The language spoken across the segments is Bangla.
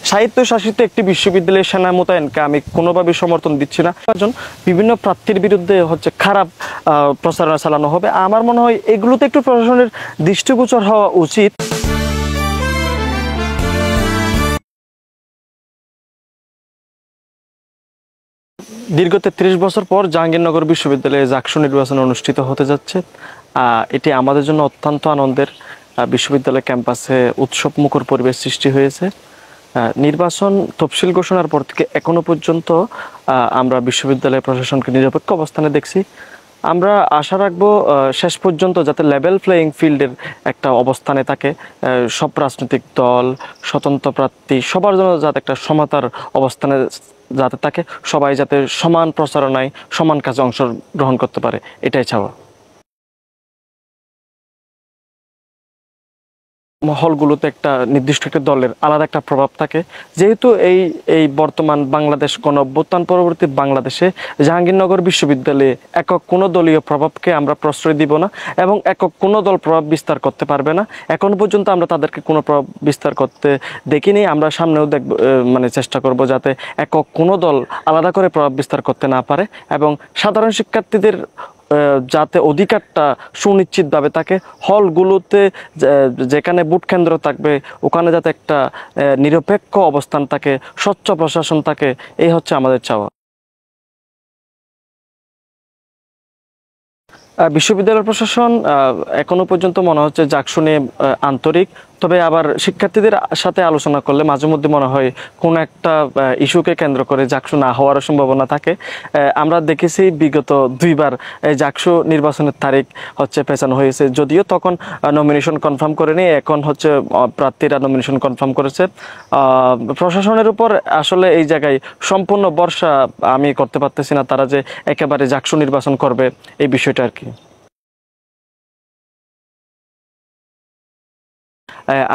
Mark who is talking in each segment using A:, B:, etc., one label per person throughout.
A: স্বায়ত্তশাসিত একটি বিশ্ববিদ্যালয়ের সেনা মোতায়েনকে আমি কোনোভাবেই সমর্থন দিচ্ছি না। বিভিন্ন প্রার্থীর বিরুদ্ধে খারাপ প্রচারণা চালানো হবে। আমার মনে হয় এগুলোতে একটু প্রশাসনের দৃষ্টিগোচর হওয়া উচিত। দীর্ঘ ৩৩ বছর পর জাহাঙ্গীরনগর বিশ্ববিদ্যালয়ে জাকসু নির্বাচন অনুষ্ঠিত হতে যাচ্ছে। এটি আমাদের জন্য অত্যন্ত আনন্দের। বিশ্ববিদ্যালয় ক্যাম্পাসে উৎসব মুখর পরিবেশ সৃষ্টি হয়েছে। নির্বাচন তফসিল ঘোষণার পর থেকে এখনো পর্যন্ত আমরা বিশ্ববিদ্যালয় প্রশাসনকে নিরপেক্ষ অবস্থানে দেখছি। আমরা আশা রাখবো শেষ পর্যন্ত যাতে লেভেল প্লেয়িং ফিল্ডের একটা অবস্থানে থাকে, সব রাজনৈতিক দল, স্বতন্ত্র প্রার্থী সবার জন্য যাতে একটা সমতার অবস্থানে যাতে থাকে, সবাই যাতে সমান প্রচারণায় সমান কাজে অংশগ্রহণ করতে পারে, এটাই চাওয়া। মহলগুলোতে একটা নির্দিষ্ট একটা দলের আলাদা একটা প্রভাব থাকে। যেহেতু এই বর্তমান বাংলাদেশ গণ অভ্যুত্থান পরবর্তী বাংলাদেশে জাহাঙ্গীরনগর বিশ্ববিদ্যালয়ে একক কোনো দলীয় প্রভাবকে আমরা প্রশ্রয় দিব না এবং একক কোনো দল প্রভাব বিস্তার করতে পারবে না। এখন পর্যন্ত আমরা তাদেরকে কোনো প্রভাব বিস্তার করতে দেখিনি। আমরা সামনেও চেষ্টা করব যাতে একক কোনো দল আলাদা করে প্রভাব বিস্তার করতে না পারে এবং সাধারণ শিক্ষার্থীদের যাতে অধিকারটা সুনিশ্চিতভাবে থাকে। হলগুলোতে যেখানে ভোট কেন্দ্র থাকবে ওখানে যাতে একটা নিরপেক্ষ অবস্থান থাকে, স্বচ্ছ প্রশাসন থাকে, এই হচ্ছে আমাদের চাওয়া। বিশ্ববিদ্যালয় প্রশাসন এখনো পর্যন্ত মনে হচ্ছে জাকসু নিয়ে আন্তরিক। তবে আবার শিক্ষার্থীদের সাথে আলোচনা করলে মাঝে মধ্যে মনে হয় কোনো একটা ইস্যুকে কেন্দ্র করে জাকসু না হওয়ার সম্ভাবনা থাকে। আমরা দেখেছি বিগত 2বার জাকসু নির্বাচনের তারিখ পেছানো হয়েছে, যদিও তখন নমিনেশন কনফার্ম করেনি, এখন প্রার্থীরা নমিনেশন কনফার্ম করেছে। প্রশাসনের উপর আসলে এই জায়গায় সম্পূর্ণ ভরসা আমি করতে পারতেছি না, তারা যে একেবারে জাকসু নির্বাচন করবে এই বিষয়টা আর কি।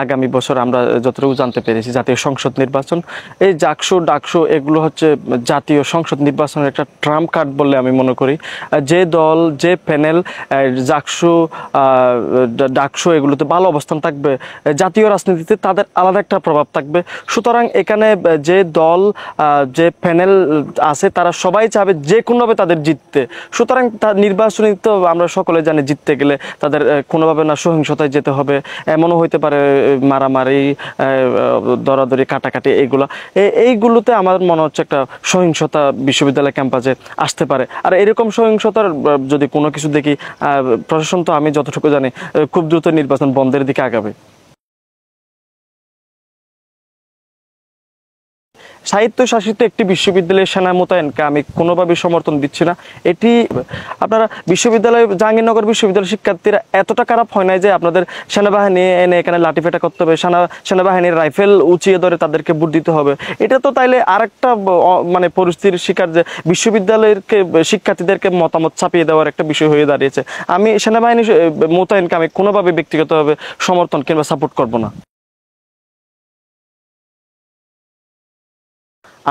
A: আগামী বছর আমরা যতটুকু জানতে পেরেছি জাতীয় সংসদ নির্বাচন, এই জাকসু ডাকসু এগুলো জাতীয় সংসদ নির্বাচনের একটা ট্রাম্প কার্ড বলে আমি মনে করি। যে দল যে প্যানেল জাকসু ডাকসু এগুলোতে ভালো অবস্থান থাকবে, জাতীয় রাজনীতিতে তাদের আলাদা একটা প্রভাব থাকবে। সুতরাং এখানে যে দল যে প্যানেল আছে তারা সবাই চাবে যে কোনোভাবে তাদের জিততে। সুতরাং নির্বাচনী তো আমরা সকলে জানি জিততে গেলে তাদের কোনোভাবে না সহিংসতায় যেতে হবে, এমনও হইতে পারে মারামারি, দরাদরি, কাটাকাটি, এইগুলোতে আমার মনে হচ্ছে একটা সহিংসতা বিশ্ববিদ্যালয় ক্যাম্পাসে আসতে পারে। আর এরকম সহিংসতার যদি কোনো কিছু দেখি, প্রশাসন তো আমি যতটুকু জানি খুব দ্রুত নির্বাচন বন্ধের দিকে আগাবে। স্বায়ত্তশাসিত একটি বিশ্ববিদ্যালয়ের সেনা মোতায়েনকে আমি কোনোভাবেই সমর্থন দিচ্ছি না। এটি আপনারা জাহাঙ্গীরনগর বিশ্ববিদ্যালয়ের শিক্ষার্থীরা এতটা খারাপ হয় নাই যে আপনাদের সেনাবাহিনী এনে এখানে লাঠিপেটা করতে হবে, সেনাবাহিনীর রাইফেল উঁচিয়ে ধরে তাদেরকে ভোট দিতে হবে। এটা তো তাইলে আরেকটা পরিস্থিতির শিকার, যে বিশ্ববিদ্যালয়েরকে শিক্ষার্থীদেরকে মতামত ছাপিয়ে দেওয়ার একটা বিষয় হয়ে দাঁড়িয়েছে। আমি সেনাবাহিনী মোতায়েনকে আমি কোনোভাবে ব্যক্তিগতভাবে সমর্থন কিংবা সাপোর্ট করব না।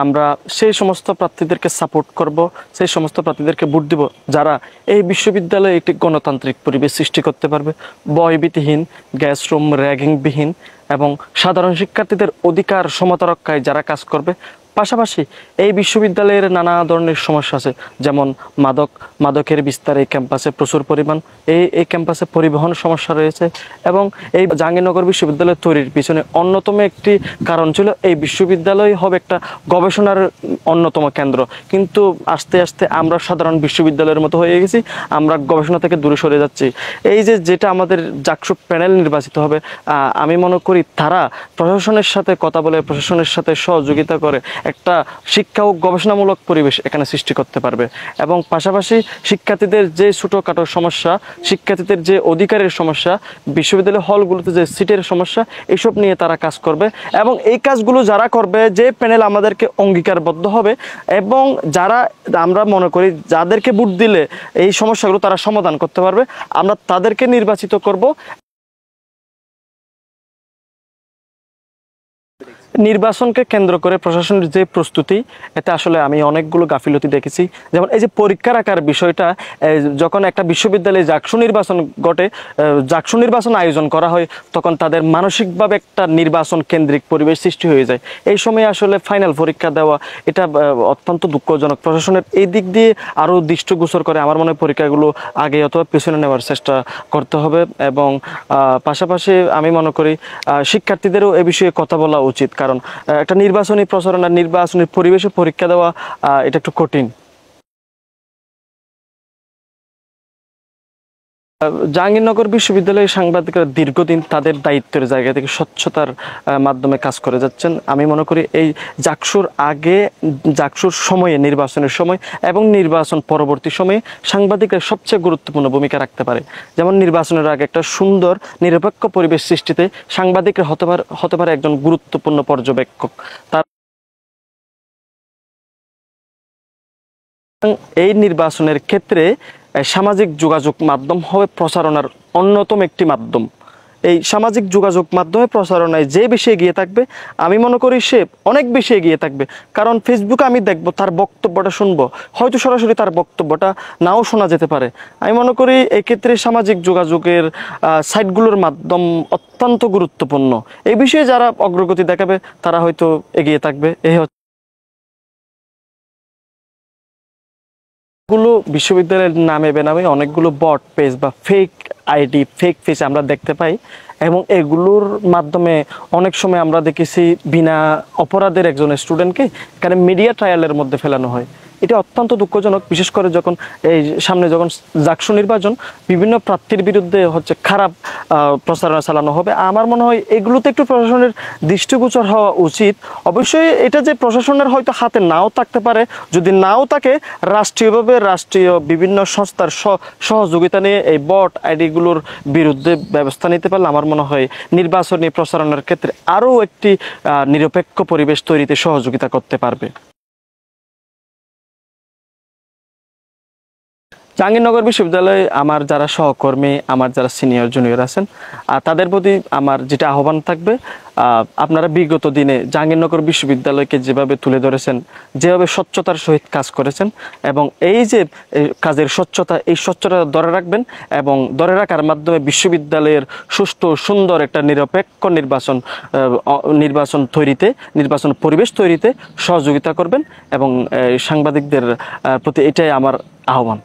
A: আমরা সেই সমস্ত প্রার্থীদেরকে সাপোর্ট করব, সেই সমস্ত প্রার্থীদেরকে ভোট দিব যারা এই বিশ্ববিদ্যালয়ে একটি গণতান্ত্রিক পরিবেশ সৃষ্টি করতে পারবে, ভয়ভীতিহীন, গ্যাস রুম র্যাগিংবিহীন এবং সাধারণ শিক্ষার্থীদের অধিকার সমতা রক্ষায় যারা কাজ করবে। পাশাপাশি এই বিশ্ববিদ্যালয়ের নানা ধরনের সমস্যা আছে, যেমন মাদকের বিস্তার এই ক্যাম্পাসে প্রচুর পরিমাণ, এই ক্যাম্পাসে পরিবহন সমস্যা রয়েছে এবং এই জাহাঙ্গীরনগর বিশ্ববিদ্যালয় তৈরির পিছনে অন্যতম একটি কারণ ছিল এই বিশ্ববিদ্যালয় হবে একটা গবেষণার অন্যতম কেন্দ্র। কিন্তু আস্তে আস্তে আমরা সাধারণ বিশ্ববিদ্যালয়ের মতো হয়ে গেছি, আমরা গবেষণা থেকে দূরে সরে যাচ্ছি। যেটা আমাদের জাকসু প্যানেল নির্বাচিত হবে, আমি মনে করি তারা প্রশাসনের সাথে কথা বলে, প্রশাসনের সাথে সহযোগিতা করে একটা শিক্ষা ও গবেষণামূলক পরিবেশ এখানে সৃষ্টি করতে পারবে এবং পাশাপাশি শিক্ষার্থীদের যে ছোটোখাটো সমস্যা, শিক্ষার্থীদের যে অধিকারের সমস্যা, বিশ্ববিদ্যালয় হলগুলোতে যে সিটের সমস্যা, এসব নিয়ে তারা কাজ করবে এবং এই কাজগুলো যারা করবে, যে প্যানেল আমাদেরকে অঙ্গীকারবদ্ধ হবে এবং যারা আমরা মনে করি যাদেরকে ভোট দিলে এই সমস্যাগুলো তারা সমাধান করতে পারবে, আমরা তাদেরকে নির্বাচিত করব। নির্বাচনকে কেন্দ্র করে প্রশাসনের যে প্রস্তুতি, এটা আসলে আমি অনেকগুলো গাফিলতি দেখেছি। যেমন এই যে পরীক্ষা রাখার বিষয়টা, যখন একটা বিশ্ববিদ্যালয়ে জাকসু নির্বাচন ঘটে, জাকসু নির্বাচন আয়োজন করা হয়, তখন তাদের মানসিকভাবে একটা নির্বাচন কেন্দ্রিক পরিবেশ সৃষ্টি হয়ে যায়। এই সময় আসলে ফাইনাল পরীক্ষা দেওয়া এটা অত্যন্ত দুঃখজনক। প্রশাসনের এই দিক দিয়ে আরও দৃষ্টিগোচর করে আমার মনে হয় পরীক্ষাগুলো আগে অথবা পেছনে নেওয়ার চেষ্টা করতে হবে। এবং পাশাপাশি আমি মনে করি শিক্ষার্থীদেরও এ বিষয়ে কথা বলা উচিত, কারণ একটা নির্বাচনী প্রচারণা, নির্বাচনী পরিবেশে পরীক্ষা দেওয়া এটা একটু কঠিন। জাহাঙ্গীরনগর বিশ্ববিদ্যালয়ের সাংবাদিকরা দীর্ঘদিন তাদের দায়িত্বের জায়গা থেকে স্বচ্ছতার মাধ্যমে কাজ করে যাচ্ছেন। আমি মনে করি এই জাকসুর আগে, জাকসুর সময়ে, নির্বাচনের সময় এবং নির্বাচন পরবর্তী সময়ে সাংবাদিকরা সবচেয়ে গুরুত্বপূর্ণ ভূমিকা রাখতে পারে। যেমন নির্বাচনের আগে একটা সুন্দর নিরপেক্ষ পরিবেশ সৃষ্টিতে সাংবাদিকরা হতে পারে একজন গুরুত্বপূর্ণ পর্যবেক্ষক। তার এই নির্বাচনের ক্ষেত্রে সামাজিক যোগাযোগ মাধ্যম হবে প্রচারণার অন্যতম একটি মাধ্যম। এই সামাজিক যোগাযোগ মাধ্যমে প্রচারণায় যে বেশি এগিয়ে থাকবে, আমি মনে করি সে অনেক বেশি এগিয়ে থাকবে। কারণ ফেসবুকে আমি দেখবো, তার বক্তব্যটা শুনবো, হয়তো সরাসরি তার বক্তব্যটা নাও শোনা যেতে পারে। আমি মনে করি এক্ষেত্রে সামাজিক যোগাযোগের সাইটগুলোর মাধ্যম অত্যন্ত গুরুত্বপূর্ণ। এই বিষয়ে যারা অগ্রগতি দেখাবে তারা হয়তো এগিয়ে থাকবে। এই গুলো বিশ্ববিদ্যালয়ের নামে বেনামে অনেকগুলো বট পেজ বা ফেক আইডি, ফেক পেজ আমরা দেখতে পাই, এবং এগুলোর মাধ্যমে অনেক সময় আমরা দেখেছি বিনা অপরাধের একজন স্টুডেন্টকে এখানে মিডিয়া ট্রায়ালের মধ্যে ফেলানো হয়। এটা অত্যন্ত দুঃখজনক, বিশেষ করে যখন এই সামনে যখন জাকসু নির্বাচন, বিভিন্ন প্রার্থীর বিরুদ্ধে খারাপ প্রচারণা চালানো হবে। আমার মনে হয় এগুলোতে একটু প্রশাসনের দৃষ্টিগোচর হওয়া উচিত। অবশ্যই এটা যে প্রশাসনের হয়তো হাতে নাও থাকতে পারে, যদি নাও থাকে রাষ্ট্রীয়ভাবে রাষ্ট্রীয় বিভিন্ন সংস্থার সহযোগিতা নিয়ে এই বট আইডিগুলোর বিরুদ্ধে ব্যবস্থা নিতে পারলে আমার মনে হয় নির্বাচনী প্রচারণার ক্ষেত্রে আরও একটি নিরপেক্ষ পরিবেশ তৈরিতে সহযোগিতা করতে পারবে। জাহাঙ্গীরনগর বিশ্ববিদ্যালয়ে আমার যারা সহকর্মী, আমার যারা সিনিয়র জুনিয়র আছেন, তাদের প্রতি আমার যেটা আহ্বান থাকবে, আপনারা বিগত দিনে জাহাঙ্গীরনগর বিশ্ববিদ্যালয়কে যেভাবে তুলে ধরেছেন, যেভাবে স্বচ্ছতার সহিত কাজ করেছেন, এবং এই যে কাজের স্বচ্ছতা, এই স্বচ্ছতা ধরে রাখবেন এবং ধরে রাখার মাধ্যমে বিশ্ববিদ্যালয়ের সুষ্ঠু সুন্দর একটা নিরপেক্ষ নির্বাচন তৈরিতে, নির্বাচন পরিবেশ তৈরিতে সহযোগিতা করবেন। এবং সাংবাদিকদের প্রতি এটাই আমার আহ্বান।